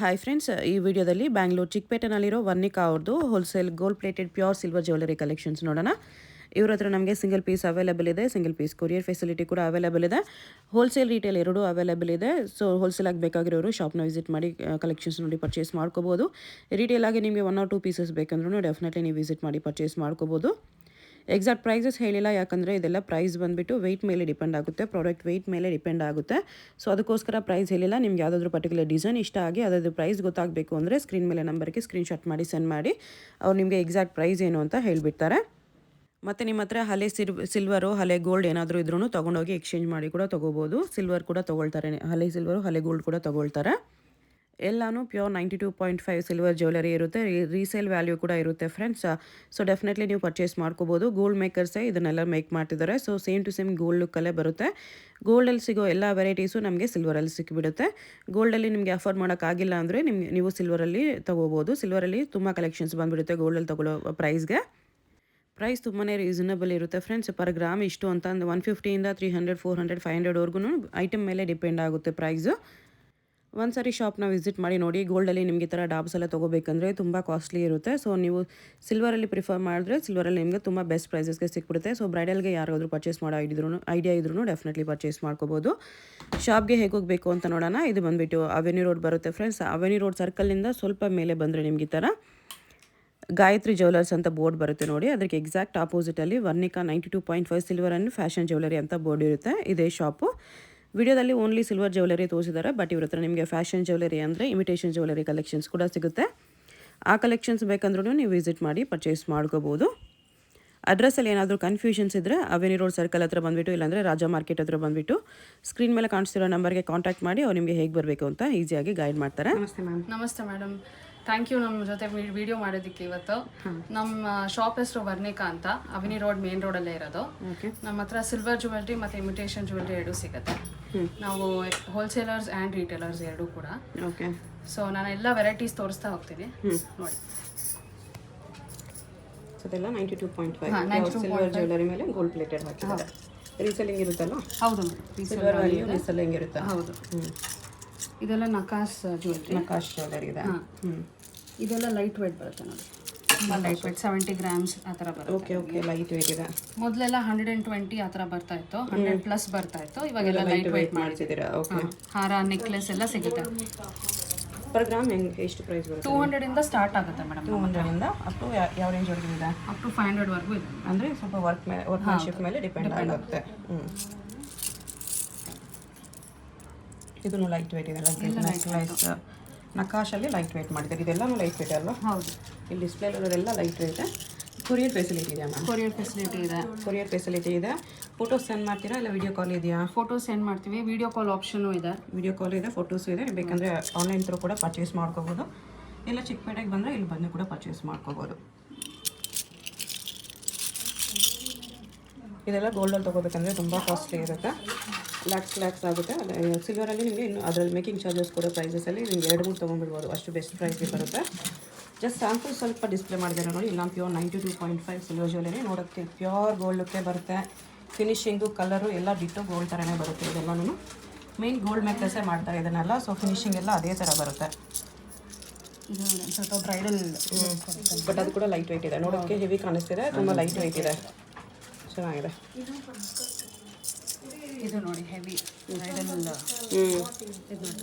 Hi friends, ಈ ವಿಡಿಯೋದಲ್ಲಿ ಬ್ಯಾಂಗ್ಳೂರು ಚಿಕ್ಕಪೇಟೆನಲ್ಲಿರೋ ವರ್ಣಿಕಾ ಅವ್ರದ್ದು wholesale gold plated pure silver jewellery collections ನೋಡೋಣ. ಇವ್ರ ಹತ್ರ ನಮಗೆ ಸಿಂಗಲ್ ಪೀಸ್ ಅವೈಲೇಬಲ್ ಇದೆ, ಸಿಂಗಲ್ ಪೀಸ್ ಕೊರಿಯರ್ ಫೆಸಿಲಿಟಿ ಕೂಡ ಅವೈಲೇಬಲ್ ಇದೆ, ಹೋಲ್ಸೇಲ್ ರೀಟೇಲ್ ಎರಡೂ ಅವೈಲೇಬಲ್ ಇದೆ. ಸೊ ಹೋಲ್ಸೇಲ್ ಆಗಿ ಬೇಕಾಗಿರೋರು ಶಾಪ್ನ ವಿಸಿಟ್ ಮಾಡಿ ಕಲೆಕ್ಷನ್ಸ್ ನೋಡಿ ಪರ್ಚೇಸ್ ಮಾಡ್ಕೋಬೋದು. ರಿಟೇಲ್ ಆಗಿ ನಿಮಗೆ 1 or 2 ಪೀಸಸ್ ಬೇಕಂದ್ರೂ ಡೆಫಿನೆಟ್ಲಿ ನೀವು ವಿಸಿಟ್ ಮಾಡಿ ಪರ್ಚೇಸ್ ಮಾಡ್ಕೋಬೋದು. ಎಕ್ಸಾಕ್ಟ್ ಪ್ರೈಸಸ್ ಹೇಳಿಲ್ಲ, ಯಾಕಂದರೆ ಇದೆಲ್ಲ ಪ್ರೈಸ್ ಬಂದುಬಿಟ್ಟು ವೆಯ್ಟ್ ಮೇಲೆ ಡಿಪೆಂಡ್ ಆಗುತ್ತೆ, ಪ್ರಾಡಕ್ಟ್ ವೆಯ್ಟ್ ಮೇಲೆ ಡಿಪೆಂಡ್ ಆಗುತ್ತೆ. ಸೊ ಅದಕ್ಕೋಸ್ಕರ ಪ್ರೈಸ್ ಹೇಳಿಲ್ಲ. ನಿಮ್ಗೆ ಯಾವುದಾದ್ರೂ ಪರ್ಟಿಕ್ಯುಲರ್ ಡಿಸೈನ್ ಇಷ್ಟ ಆಗಿ ಅದಾದ್ರೂ ಪ್ರೈಸ್ ಗೊತ್ತಾಗಬೇಕು ಅಂದರೆ ಸ್ಕ್ರೀನ್ ಮೇಲೆ ನಂಬರ್ಗೆ ಸ್ಕ್ರೀನ್ಶಾಟ್ ಮಾಡಿ ಸೆಂಡ್ ಮಾಡಿ ಅವ್ರು ನಿಮಗೆ ಎಕ್ಸಾಕ್ಟ್ ಪ್ರೈಸ್ ಏನು ಅಂತ ಹೇಳಿಬಿಡ್ತಾರೆ. ಮತ್ತು ನಿಮ್ಮ ಹತ್ರ ಹಳೆ ಸಿಲ್ವರು ಹಳೆ ಗೋಲ್ಡ್ ಏನಾದರೂ ಇದ್ರೂ ತೊಗೊಂಡೋಗಿ ಎಕ್ಸ್ಚೇಂಜ್ ಮಾಡಿ ಕೂಡ ತೊಗೋಬೋದು. ಸಿಲ್ವರ್ ಕೂಡ ತೊಗೊಳ್ತಾರೆ, ಹಳೆ ಸಿಲ್ವರು ಹಳೆ ಗೋಲ್ಡ್ ಕೂಡ ತೊಗೊಳ್ತಾರೆ. ಎಲ್ಲನೂ ಪ್ಯೂರ್ 92.5 ಸಿಲ್ವರ್ ಜ್ಯುವೆಲರಿ ಇರುತ್ತೆ. ರೀಸೇಲ್ ವ್ಯಾಲ್ಯೂ ಕೂಡ ಇರುತ್ತೆ ಫ್ರೆಂಡ್ಸ್. ಸೊ ಡೆಫಿನೆಟ್ಲಿ ನೀವು ಪರ್ಚೇಸ್ ಮಾಡ್ಕೋಬೋದು. ಗೋಲ್ಡ್ ಮೇಕರ್ಸೇ ಇದನ್ನೆಲ್ಲ ಮೇಕ್ ಮಾಡ್ತಿದ್ದಾರೆ. So same to same gold ಲುಕ್ಕಲ್ಲೇ ಬರುತ್ತೆ. ಗೋಲ್ಡಲ್ಲಿ ಸಿಗೋ ಎಲ್ಲ ವೆರೈಟೀಸು ನಮಗೆ ಸಿಲ್ವರಲ್ಲಿ ಸಿಕ್ಕಿಬಿಡುತ್ತೆ. ಗೋಲ್ಡಲ್ಲಿ ನಿಮಗೆ ಅಫೋರ್ಡ್ ಮಾಡೋಕ್ಕಾಗಿಲ್ಲ ಅಂದರೆ ನೀವು ಸಿಲ್ವರಲ್ಲಿ ತೊಗೋಬೋದು. ಸಿಲ್ವರಲ್ಲಿ ತುಂಬ ಕಲೆಕ್ಷನ್ಸ್ ಬಂದುಬಿಡುತ್ತೆ ಗೋಲ್ಡಲ್ಲಿ ತೊಗೊಳ್ಳೋ ಪ್ರೈಸ್ಗೆ. ಪ್ರೈಸ್ ತುಂಬಾ ರೀಸನಬಲ್ ಇರುತ್ತೆ ಫ್ರೆಂಡ್ಸ್. ಪರ್ ಗ್ರಾಮ್ ಇಷ್ಟು ಅಂತ 150ಇಂದ 300, 400, 500ವರೆಗೂ ಐಟಮ್ ಮೇಲೆ ಡಿಪೆಂಡ್ ಆಗುತ್ತೆ ಪ್ರೈಸು. ಒಂದು ಸಾರಿ ಶಾಪ್ನ ವಿಸಿಟ್ ಮಾಡಿ ನೋಡಿ. ಗೋಲ್ಡಲ್ಲಿ ನಿಮಗೆ ಈ ಥರ ಡಾಬ್ಸ್ ಎಲ್ಲ ತೊಗೋಬೇಕಂದ್ರೆ ತುಂಬ ಕಾಸ್ಟ್ಲಿ ಇರುತ್ತೆ. ಸೊ ನೀವು ಸಿಲ್ವರಲ್ಲಿ ಪ್ರಿಫರ್ ಮಾಡಿದ್ರೆ ಸಿಲ್ವರಲ್ಲಿ ನಿಮಗೆ ತುಂಬ ಬೆಸ್ಟ್ ಪ್ರೈಸಸ್ಗೆ ಸಿಕ್ಬಿಡುತ್ತೆ. ಸೊ ಬ್ರೈಡಲ್ಗೆ ಯಾರಾದರೂ ಪರ್ಚೇಸ್ ಮಾಡೋ ಐಡಿಯಾ ಇದ್ರೂ ಡೆಫಿನೆಟ್ಲಿ ಪರ್ಚೇಸ್ ಮಾಡ್ಕೋಬೋದು. ಶಾಪ್ಗೆ ಹೇಗೆ ಹೋಗಬೇಕು ಅಂತ ನೋಡೋಣ. ಇದು ಬಂದುಬಿಟ್ಟು ಅವೆನ್ಯೂ ರೋಡ್ ಬರುತ್ತೆ ಫ್ರೆಂಡ್ಸ್. ಅವೆನ್ಯೂ ರೋಡ್ ಸರ್ಕಲ್ನಿಂದ ಸ್ವಲ್ಪ ಮೇಲೆ ಬಂದರೆ ನಿಮಗೆ ಈ ಥರ ಗಾಯತ್ರಿ ಜ್ಯುವೆಲರ್ಸ್ ಅಂತ ಬೋರ್ಡ್ ಬರುತ್ತೆ ನೋಡಿ. ಅದಕ್ಕೆ ಎಕ್ಸಾಕ್ಟ್ ಆಪೋಸಿಟಲ್ಲಿ Varnika 92.5 silver and fashion jewellery ಅಂತ ಬೋರ್ಡ್ ಇರುತ್ತೆ. ಇದೇ ಶಾಪು. ವಿಡಿಯೋದಲ್ಲಿ ಓನ್ಲಿ ಸಿಲ್ವರ್ ಜ್ಯುವೆಲರಿ ತೋರಿಸಿದ್ದಾರೆ, ಬಟ್ ಇವ್ರ ಹತ್ರ ನಿಮಗೆ ಫ್ಯಾಷನ್ ಜ್ಯುವೆಲರಿ ಅಂದರೆ ಇಮಿಟೇಷನ್ ಜ್ಯುವೆಲರಿ ಕಲೆಕ್ಷನ್ಸ್ ಕೂಡ ಸಿಗುತ್ತೆ. ಆ ಕಲೆಕ್ಷನ್ಸ್ ಬೇಕಂದ್ರೂ ನೀವು ವಿಸಿಟ್ ಮಾಡಿ ಪರ್ಚೇಸ್ ಮಾಡ್ಕೋಬೋದು. ಅಡ್ರೆಸ್ಸಲ್ಲಿ ಏನಾದರೂ ಕನ್ಫ್ಯೂಷನ್ಸ್ ಇದ್ದರೆ ಅವೆನ್ಯೂ ರೋಡ್ ಸರ್ಕಲ್ ಹತ್ರ ಬಂದುಬಿಟ್ಟು, ಇಲ್ಲಾಂದರೆ ರಾಜಾ ಮಾರ್ಕೆಟ್ ಹತ್ರ ಬಂದುಬಿಟ್ಟು ಸ್ಕ್ರೀನ್ ಮೇಲೆ ಕಾಣಿಸ್ತಿರೋ ನಂಬರ್ಗೆ ಕಾಂಟ್ಯಾಕ್ಟ್ ಮಾಡಿ ಅವ್ರು ನಿಮಗೆ ಹೇಗೆ ಬರಬೇಕು ಅಂತ ಈಸಿಯಾಗಿ ಗೈಡ್ ಮಾಡ್ತಾರೆ. ನಮಸ್ತೆ ಮ್ಯಾಮ್. ನಮಸ್ತೆ ಮೇಡಮ್, ಥ್ಯಾಂಕ್ ಯು ನಮ್ಮ ಜೊತೆ ವಿಡಿಯೋ ಮಾಡೋದಕ್ಕೆ. ಇವತ್ತು ನಮ್ಮ ಶಾಪ್ ಹೆಸರು ವರ್ಣಿಕಾ ಅಂತ, ಅವೆನ್ಯೂ ರೋಡ್ ಮೇನ್ ರೋಡಲ್ಲೇ ಇರೋದು. ನಮ್ಮ ಹತ್ರ ಸಿಲ್ವರ್ ಜ್ಯುವೆಲ್ರಿ ಮತ್ತು ಇಮಿಟೇಷನ್ ಜ್ಯುವೆಲ್ರಿ ಎರಡೂ ಸಿಗುತ್ತೆ. ನಾವು ಹೋಲ್ಸೇಲರ್ಸ್ ಆ್ಯಂಡ್ ರಿಟೇಲರ್ಸ್ ಎರಡೂ ಕೂಡ. ಓಕೆ. ಸೊ ನಾನು ಎಲ್ಲ ವೆರೈಟೀಸ್ ತೋರಿಸ್ತಾ ಹೋಗ್ತೀನಿ ನೋಡಿ. ಅದೆಲ್ಲ 92.5 ಸಿಲ್ವರ್ ಜ್ಯುವೆಲರಿ ಮೇಲೆ ಗೋಲ್ಡ್ ಪ್ಲೇಟೆಡ್ ಹಾಕಿದ್ದಾರೆ. ರೀಸೆಲ್ಲಿಂಗ್ ಇರುತ್ತಲ್ಲ? ಹೌದು, ಸಿಲ್ವರ್ ವ್ಯಾಲ್ಯೂ ರೀಸೆಲ್ಲಿಂಗ್ ಇರುತ್ತೆ. ಹೌದು. ಇದೆಲ್ಲ ನಕಾಶ್ ಜ್ಯುವೆಲರಿ ಇದೆ. ಇದೆಲ್ಲ ಲೈಟ್ ವೇಟ್ ಬರುತ್ತೆ ನೋಡಿ. ಲೈಟ್ ವೇಟ್ 70 ಗ್ರಾಮ್ಸ್ ಆ ಥರ ಬರುತ್ತೆ. ಓಕೆ ಓಕೆ, ಲೈಟ್ ವೇಟ್ ಇದೆ. ಮೊದಲೆಲ್ಲ 120 ಆ ಥರ ಬರ್ತಾ ಇತ್ತು, 100+ ಬರ್ತಾ ಇತ್ತು. ಇವಾಗೆಲ್ಲ ಲೈಟ್ ವೇಟ್ ಮಾಡ್ತಿದ್ದೀರಾ? ಓಕೆ. ಹಾರ, ನೆಕ್ಲೆಸ್ ಎಲ್ಲ ಸಿಗುತ್ತೆ. ಪರ್ ಗ್ರಾಮ್ ಎಷ್ಟು ಪ್ರೈಸ್ ಬರುತ್ತೆ? 200ಇಂದ ಸ್ಟಾರ್ಟ್ ಆಗುತ್ತೆ ಮೇಡಮ್. 200ಇಂದ ಅಪ್ ಟು ಯಾವ ರೇಂಜ್ವರೆಗೂ ಇದೆ? ಅಪ್ ಟು 500ವರೆಗೂ ಇದೆ. ಅಂದರೆ ಸ್ವಲ್ಪ ವರ್ಕ್ಮ್ಯಾನ್ಶಿಪ್ ಮೇಲೆ ಡಿಪೆಂಡ್ ಆಗುತ್ತೆ. ಇದನ್ನು ಲೈಟ್ ವೇಟ್ ಇದೆ. ನೆಕ್ಲೆಸ್ ನಕಾಶಲ್ಲಿ ಲೈಟ್ ವೇಟ್ ಮಾಡಿದ್ದಾರೆ. ಇದೆಲ್ಲನೂ ಲೈಟ್ ವೇಟ್ ಅಲ್ವಾ? ಹೌದು. ಇಲ್ಲಿ ಡಿಸ್ಪ್ಲೇಲಿರೋದೆಲ್ಲ ಲೈಟ್ ವೇಟ್. ಕೊರಿಯರ್ ಫೆಸಿಲಿಟಿ ಇದೆ ಮ್ಯಾಮ್? ಕೊರಿಯರ್ ಫೆಸಿಲಿಟಿ ಇದೆ. ಫೋಟೋಸ್ ಸೆಂಡ್ ಮಾಡ್ತೀರಾ ಇಲ್ಲ ವಿಡಿಯೋ ಕಾಲ್ ಇದೆಯಾ? ಫೋಟೋಸ್ ಸೆಂಡ್ ಮಾಡ್ತೀವಿ, ವಿಡಿಯೋ ಕಾಲ್ ಆಪ್ಷನು ಇದೆ. ವಿಡಿಯೋ ಕಾಲ್ ಇದೆ, ಫೋಟೋಸ್ ಇದೆ. ಬೇಕಂದರೆ ಆನ್ಲೈನ್ ಥ್ರೂ ಕೂಡ ಪರ್ಚೇಸ್ ಮಾಡ್ಕೋಬೋದು. ಇಲ್ಲ ಚಿಕ್ಕಪೇಟೆಗೆ ಬಂದರೆ ಇಲ್ಲಿ ಬಂದು ಕೂಡ ಪರ್ಚೇಸ್ ಮಾಡ್ಕೋಬೋದು. ಇದೆಲ್ಲ ಗೋಲ್ಡಲ್ಲಿ ತೊಗೋಬೇಕಂದ್ರೆ ತುಂಬ ಕಾಸ್ಟ್ಲಿ ಇರುತ್ತೆ, ಲ್ಯಾಕ್ಸ್ ಆಗುತ್ತೆ. ಸಿಲ್ವರಲ್ಲಿ ನಿಮಗೆ ಇನ್ನು ಅದರಲ್ಲಿ ಮೇಕಿಂಗ್ ಚಾರ್ಜಸ್ ಕೂಡ ಪ್ರೈಸಸಲ್ಲಿ ನಿಮಗೆ 2-3 ತೊಗೊಂಡ್ಬಿಡ್ಬೋದು, ಅಷ್ಟು ಬೆಸ್ಟ್ ಪ್ರೈಸ್ಗೆ ಬರುತ್ತೆ. ಜಸ್ಟ್ ಸ್ಯಾಂಪಲ್ ಸ್ವಲ್ಪ ಡಿಸ್ಪ್ಲೇ ಮಾಡಿದ್ದಾರೆ ನೋಡಿ. ಇಲ್ಲ ಪ್ಯೂರ್ 92.5 ಸಿಲ್ವರ್ ಜ್ಯುವೆಲರಿ ನೋಡೋಕ್ಕೆ ಪ್ಯೂರ್ ಗೋಲ್ಡ್ ಲುಕ್ಕೇ ಬರುತ್ತೆ. ಫಿನಿಶಿಂಗು, ಕಲರು ಎಲ್ಲ ಡಿಟ್ಟು ಗೋಲ್ಡ್ ಥರನೇ ಬರುತ್ತೆ. ಇದೆಲ್ಲನೂ ಮೇನ್ ಗೋಲ್ಡ್ ಮೇಕರ್ಸೇ ಮಾಡ್ತಾರೆ ಇದನ್ನೆಲ್ಲ. ಸೊ ಫಿನಿಶಿಂಗ್ ಎಲ್ಲ ಅದೇ ಥರ ಬರುತ್ತೆ. ಇದು ಸ್ವಲ್ಪ ಬ್ರೈಡಲ್, ಬಟ್ ಅದು ಕೂಡ ಲೈಟ್ ವೆಯ್ಟ್ ಇದೆ. ನೋಡೋಕ್ಕೆ ಹೆವಿ ಕಾಣಿಸ್ತಿದೆ, ತುಂಬ ಲೈಟ್ ವೆಯ್ಟ್ ಇದೆ, ಚೆನ್ನಾಗಿದೆ. ಇದು ನೋಡಿ ಹೆವಿ ಬ್ರೈಡಲ್,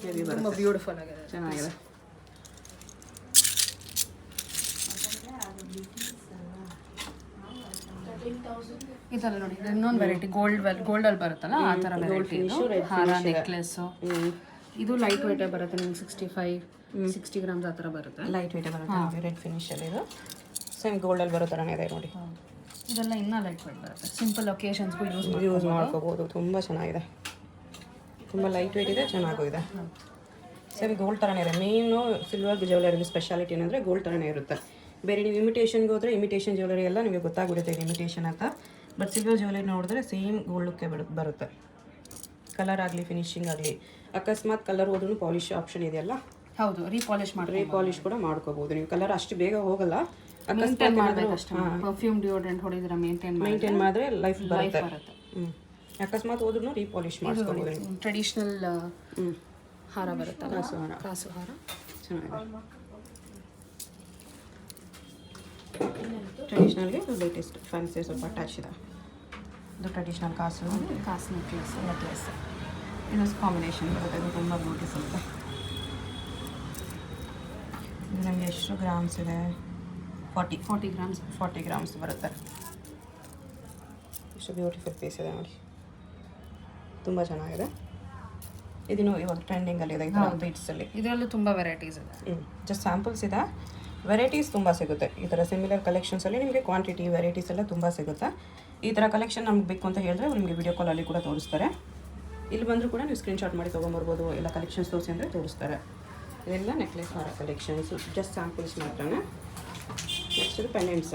ಹೆವಿ ತುಂಬ ಬ್ಯೂಟಿಫುಲ್ ಆಗಿದೆ, ಚೆನ್ನಾಗಿದೆ. ಇದೆಲ್ಲ ನೋಡಿ, ಇನ್ನೊಂದು ವೆರೈಟಿ ಗೋಲ್ಡಲ್ಲಿ ಬರುತ್ತಲ್ಲ ಆ ಥರ ವೆರೈಟಿ. ಹಾರ, ನೆಕ್ಲೆಸ್ಸು. ಇದು ಲೈಟ್ ವೇಟೇ ಬರುತ್ತೆ ನಿಮ್ಗೆ. 60 ಗ್ರಾಮ್ಸ್ ಆ ಥರ ಬರುತ್ತೆ. ಲೈಟ್ ವೇಟೇ ಬರುತ್ತೆ. ರೆಡ್ ಫಿನಿಶಲ್ಲಿ ಇದು ಸೇಮ್ ಗೋಲ್ಡಲ್ಲಿ ಬರೋ ಥರನೇ ಇದೆ ನೋಡಿ. ಇದೆಲ್ಲ ಇನ್ನೂ ಲೈಟ್ ವೇಟ್ ಬರುತ್ತೆ. ಸಿಂಪಲ್ ಒಕೇಶನ್ಸ್ಗೂ ಯೂಸ್ ಮಾಡ್ಕೋಬೋದು. ತುಂಬ ಚೆನ್ನಾಗಿದೆ, ತುಂಬ ಲೈಟ್ ವೇಟ್ ಇದೆ, ಚೆನ್ನಾಗೂ ಇದೆ. ಸೇಮ್ ಗೋಲ್ಡ್ ಥರನೇ ಇದೆ. ಮೇನು ಸಿಲ್ವರ್ ಜ್ಯುವೆಲರಿ ಸ್ಪೆಷಾಲಿಟಿ ಏನಂದರೆ ಗೋಲ್ಡ್ ಥರನೇ ಇರುತ್ತೆ. ಬೇರೆ ನೀವು ಇಮಿಟೇಷನ್ಗೆ ಹೋದರೆ ಇಮಿಟೇಷನ್ ಜ್ಯುವೆಲರಿ ಎಲ್ಲ ನಿಮಗೆ ಗೊತ್ತಾಗ್ಬಿಡುತ್ತೆ ಇದು ಇಮಿಟೇಷನ್ ಅಂತ. ಬಟ್ ಸಿಲ್ವರ್ ಜ್ಯುವೆಲರಿ ನೋಡಿದ್ರೆ ಸೇಮ್ ಗೋಲ್ಡ್ ಲುಕ್ಕೇ ಬರುತ್ತೆ. ಕಲರ್ ಆಗಲಿ, ಫಿನಿಶಿಂಗ್ ಆಗಲಿ. ಅಕಸ್ಮಾತ್ ಕಲರ್ ಹೋದ್ರೂ ಪಾಲಿಶ್ ಆಪ್ಷನ್ ಇದೆಯಲ್ಲ? ಹೌದು, ರೀಪಾಲಿಶ್ ಕೂಡ ಮಾಡ್ಕೋಬೋದು ನೀವು. ಕಲರ್ ಅಷ್ಟು ಬೇಗ ಹೋಗಲ್ಲ. ಪರ್ಫ್ಯೂಮ್ ಡಿಯೋಡ್ರೆಂಟ್ ಹೊಡೆದ್ರೆ ಮೇಂಟೈನ್ ಮಾಡಿದ್ರೆ ಲೈಫ್ ಬರುತ್ತೆ. ಅಕಸ್ಮಾತ್ ಹೋದ್ರೂ ರೀಪಾಲಿಶ್ ಮಾಡಿಸ್ಕೋಬೋದು. ಟ್ರೆಡಿಷನಲ್ ಹಾರ ಬರುತ್ತಲ್ಲ, ಕಾಸು ಹಾರ. ಚೆನ್ನಾಗಿದೆ. ಟ್ರೆಡಿಷ್ನಲ್ಗೆ ಲೇಟೆಸ್ಟ್ ಫ್ಯಾನ್ಸಿ ಸ್ವಲ್ಪ ಅಟ್ಯಾಚ್ ಇದೆ. ಇದು ಟ್ರೆಡಿಷ್ನಲ್ ಕಾಸು ನೆಕ್ಲೆಸ್. ಇದು ಕಾಂಬಿನೇಷನ್ ಬರುತ್ತೆ. ಇದು ತುಂಬ ಬ್ಯೂಟಿಫುಲ್ ಇದೆ. ಇದು ನಮಗೆ ಎಷ್ಟು ಗ್ರಾಮ್ಸ್ ಇದೆ? 40 ಗ್ರಾಮ್ಸ್ ಬರುತ್ತೆ. ಎಷ್ಟು ಬ್ಯೂಟಿಫುಲ್ ಪೀಸ್ ಇದೆ ನೋಡಿ, ತುಂಬ ಚೆನ್ನಾಗಿದೆ. ಇದನ್ನು ಇವಾಗ ಟ್ರೆಂಡಿಂಗಲ್ಲಿದೆ ಈ ಥರ ಬೀಟ್ಸಲ್ಲಿ. ಇದರಲ್ಲೂ ತುಂಬ ವೆರೈಟೀಸ್ ಇದೆ. ಜಸ್ಟ್ ಸ್ಯಾಂಪಲ್ಸ್ ಇದೆ, ವೆರೈಟೀಸ್ ತುಂಬ ಸಿಗುತ್ತೆ. ಈ ಥರ ಸಿಮಿಲರ್ ಕಲೆಕ್ಷನ್ಸಲ್ಲಿ ನಿಮಗೆ ಕ್ವಾಂಟಿಟಿ ವೆರೈಟೀಸ್ ಎಲ್ಲ ತುಂಬ ಸಿಗುತ್ತೆ. ಈ ಥರ ಕಲೆಕ್ಷನ್ ನಮ್ಗೆ ಬೇಕು ಅಂತ ಹೇಳಿದ್ರೆ ನಿಮಗೆ ವಿಡಿಯೋ ಕಾಲಲ್ಲಿ ಕೂಡ ತೋರಿಸ್ತಾರೆ. ಇಲ್ಲಿ ಬಂದರೂ ಕೂಡ ನೀವು ಸ್ಕ್ರೀನ್ಶಾಟ್ ಮಾಡಿ ತೊಗೊಂಬರ್ಬೋದು. ಎಲ್ಲ ಕಲೆಕ್ಷನ್ಸ್ ತೋರಿಸಿ ಅಂದರೆ ತೋರಿಸ್ತಾರೆ. ಇದೆಲ್ಲ ನೆಕ್ಲೆಸ್ ಹಾರ ಕಲೆಕ್ಷನ್ಸು, ಜಸ್ಟ್ ಸ್ಯಾಂಪಲ್ಸ್ ಮಾತ್ರನೇ. ನೆಕ್ಸ್ಟ್ ಇದು ಪೆಂಡೆಂಟ್ಸ್.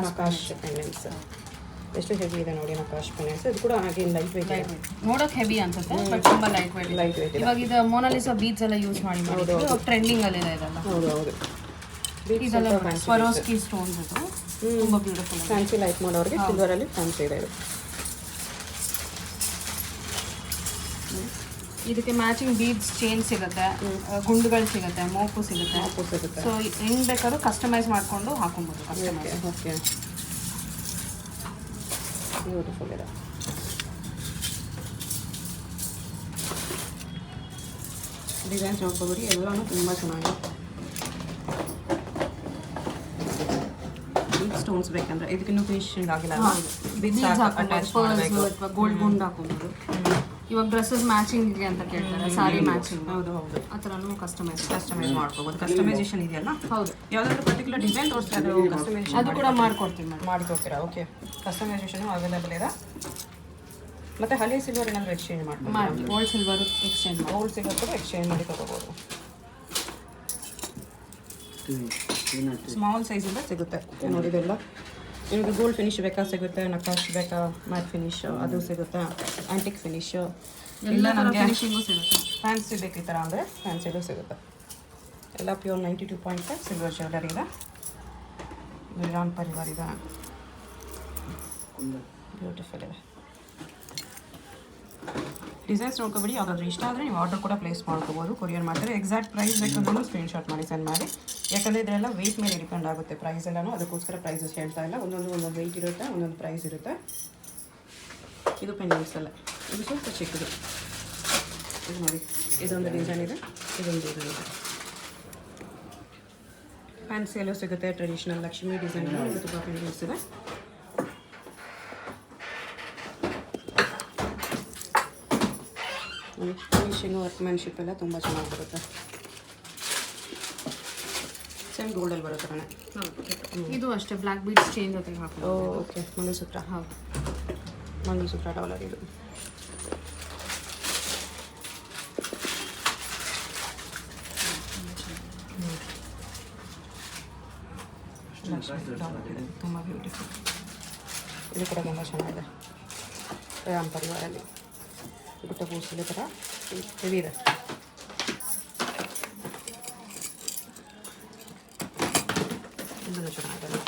ನಕಾಶ್ ಪೆಂಡೆಂಟ್ಸ್ ಎಷ್ಟು ಹೆವಿ ಇದೆ ನೋಡಿ. ನಕಾಶ್ ಪೆಂಡೆಂಟ್ಸ್ ಇದು ಕೂಡ ಹಾಗೆ ಲೈಟ್ ವೇಟ್. ನೋಡೋಕೆ ಹೆವಿ ಅನ್ಸುತ್ತೆ ಬಟ್ ತುಂಬ ಲೈಟ್ ವೇಟ್. ಇವಾಗ ಇದು ಮೊನಾಲಿಸಾ ಬೀಡ್ಸ್ ಎಲ್ಲ ಯೂಸ್ ಮಾಡಿ ಟ್ರೆಂಡಿಂಗ್ ಅಲ್ಲಿ ಇದೆ ಇದೆಲ್ಲ. ಹೌದು. ಇದೆಲ್ಲ ಸ್ವರೋಸ್ಕಿ ಸ್ಟೋನ್ಸ್ ಇದು ತುಂಬ ಬ್ಯೂಟಿಫುಲ್. ಫ್ಯಾನ್ಸಿ ಲೈಟ್ ಮಾಡೋರಿಗೆ ಸಿಲ್ವರಲ್ಲಿ ಫ್ಯಾನ್ಸಿ ಇದೆ. ಇದಕ್ಕೆ ಮ್ಯಾಚಿಂಗ್ ಬೀಡ್ಸ್ ಚೈನ್ ಸಿಗುತ್ತೆ, ಗುಂಡುಗಳು ಸಿಗುತ್ತೆ, ಮೋಪು ಸಿಗುತ್ತೆ. ಸೊ ಹೆಂಗ್ ಬೇಕಾದ್ರೂ ಕಸ್ಟಮೈಸ್ ಮಾಡ್ಕೊಂಡು ಹಾಕೊಬೋದು. ಓಕೆ, ಬ್ಯೂಟಿಫುಲ್ ಇದೆ. ಡಿಸೈನ್ಸ್ ನೋಡ್ಕೊಬಿಡಿ, ಎಲ್ಲನೂ ತುಂಬ ಚೆನ್ನಾಗಿದೆ. ಬೀಡ್ ಸ್ಟೋನ್ಸ್ ಬೇಕಂದ್ರೆ ಇದಕ್ಕಿನ್ನೂ ಫಿನಿಶಿಂಗ್ ಆಗಿಲ್ಲ. ಗೋಲ್ಡ್ ಗುಂಡ್ ಹಾಕೊಬೋದು. ಇವಾಗ ಡ್ರೆಸ್ಸಸ್ ಮ್ಯಾಚಿಂಗ್ಗೆ ಅಂತ ಕೇಳ್ತಾರೆ, ಸಾರಿ ಮ್ಯಾಚಿಂಗ್. ಹೌದು. ಆ ಥರನೂ ಕಸ್ಟಮೈಸ್ ಮಾಡ್ಕೋಬೋದು. ಕಸ್ಟಮೈಸೇಷನ್ ಇದೆಯಲ್ಲ, ಹೌದು. ಯಾವುದಾದ್ರು ಪರ್ಟಿಕ್ಯುಲರ್ ಡಿಸೈನ್ ತೋರಿಸ್ತಾ ಅದು ಕಸ್ಟಮೈಸೇಷನ್ ಅದು ಕೂಡ ಮಾಡ್ಕೊಡ್ತೀವಿ ಮೇಡಮ್. ಮಾಡಿಕೊಡ್ತೀರಾ? ಓಕೆ, ಕಸ್ಟಮೈಸೇಷನು ಅವೈಲೇಬಲ್ ಇದೆ. ಮತ್ತು ಹಳೆ ಸಿಲ್ವರ್ ಏನಾದರೂ ಎಕ್ಸ್ಚೇಂಜ್ ಮಾಡಿ ಓಲ್ಡ್ ಸಿಲ್ವರ್ ಎಕ್ಸ್ಚೇಂಜ್ ಮಾಡಿ, ಓಲ್ಡ್ ಸಿಲ್ವರ್ ಕೂಡ ಎಕ್ಸ್ಚೇಂಜ್ ಮಾಡಿ ತೊಗೋಬೋದು. ಸ್ಮಾಲ್ ಸೈಜಿಂದ ಸಿಗುತ್ತೆ ನೋಡಿದೆಲ್ಲ. ನಿಮಗೆ ಗೋಲ್ಡ್ ಫಿನಿಶ್ ಬೇಕಾ ಸಿಗುತ್ತೆ, ನಕಾಶ್ ಬೇಕಾ, ಮ್ಯಾಟ್ ಫಿನಿಶ್ ಅದು ಸಿಗುತ್ತೆ, ಆ್ಯಂಟಿಕ್ ಫಿನಿಶ್ ಎಲ್ಲ ನಮಗೆ ಫಿನಿಶಿಂಗು ಸಿಗುತ್ತೆ. ಫ್ಯಾನ್ಸಿ ಬೇಕು ಈ ಥರ ಅಂದರೆ ಫ್ಯಾನ್ಸಿದು ಸಿಗುತ್ತೆ. ಎಲ್ಲ ಪ್ಯೂರ್ 92.5 ಸಿಲ್ವರ್ ಜ್ಯುವೆಲರಿ ಇದೆ. ರಾಮ್ ಪರಿವಾರ್ ಇದೆ, ಬ್ಯೂಟಿಫುಲ್ ಇದೆ. ಡಿಸೈನ್ಸ್ ನೋಡ್ಕೊಬಿಡಿ. ಯಾವುದಾದ್ರೂ ಇಷ್ಟ ಆದರೆ ನೀವು ಆರ್ಡರ್ ಕೂಡ ಪ್ಲೇಸ್ ಮಾಡ್ಕೋಬೋದು. ಕೊರಿಯರ್ ಮಾಡ್ತಾರೆ. ಎಕ್ಸಾಕ್ಟ್ ಪ್ರೈಸ್ ಬೇಕಂದ್ರೂ ಸ್ಕ್ರೀನ್ಶಾಟ್ ಮಾಡಿ ಸೆಂಡ್ ಮಾಡಿ. ಯಾಕಂದರೆ ಇದರೆಲ್ಲ ವೆಯ್ಟ್ ಮೇಲೆ ಡಿಪೆಂಡ್ ಆಗುತ್ತೆ ಪ್ರೈಸ್ ಎಲ್ಲನೂ. ಅದಕ್ಕೋಸ್ಕರ ಪ್ರೈಸಸ್ ಹೇಳ್ತಾ ಇಲ್ಲ. ಒಂದೊಂದು ವೆಯ್ಟ್ ಇರುತ್ತೆ, ಒಂದೊಂದು ಪ್ರೈಸ್ ಇರುತ್ತೆ. ಇದು ಪೆಂಡೆಂಟ್ಸ್ ಅಲ್ಲ, ಇದು ಸ್ವಲ್ಪ ಚಿಕ್ಕದು. ಇದು ನೋಡಿ, ಇದೊಂದು ಡಿಸೈನ್ ಇದೆ, ಇದೊಂದು ಡಿಸೈನ್ ಇದೆ. ಫ್ಯಾನ್ಸಿಯಲ್ಲೂ ಸಿಗುತ್ತೆ. ಟ್ರೆಡಿಷ್ನಲ್ ಲಕ್ಷ್ಮಿ ಡಿಸೈನ್ ಇದು ತುಂಬ ಪೆಂಡೆಂಟ್ಸ್ ಇದೆ. ಫಿನಿಶಿಂಗು ವರ್ಕ್ಮ್ಯಾನ್ಶಿಪ್ ಎಲ್ಲ ತುಂಬ ಚೆನ್ನಾಗಿ ಬರುತ್ತೆ. ಸೇಮ್ ಗೋಲ್ಡಲ್ಲಿ ಬರೋ ಥರನೇ. ಇದು ಅಷ್ಟೇ ಬ್ಲ್ಯಾಕ್ ಬೀಡ್ಸ್ ಚೇಂಜ್ ಜೊತೆಗೆ ಹಾಕೋದು. ಓಕೆ, ಮಂಗಲಸೂತ್ರ. ಹೌದು, ಮಂಗಲಸೂತ್ರ ಡಾಲರ್ ಇದು. ತುಂಬ ಬ್ಯೂಟಿಫುಲ್. ಇದು ಕೂಡ ತುಂಬ ಚೆನ್ನಾಗಿದೆ. ರಾಮ್ ಪರಿವಾರಲ್ಲಿ ಗುಟ್ಟ ಕೂಸಲಿ ಥರ ಹೆವಿ ಇದೆ. ಇದನ್ನು ಚೆನ್ನಾಗಿದೆ.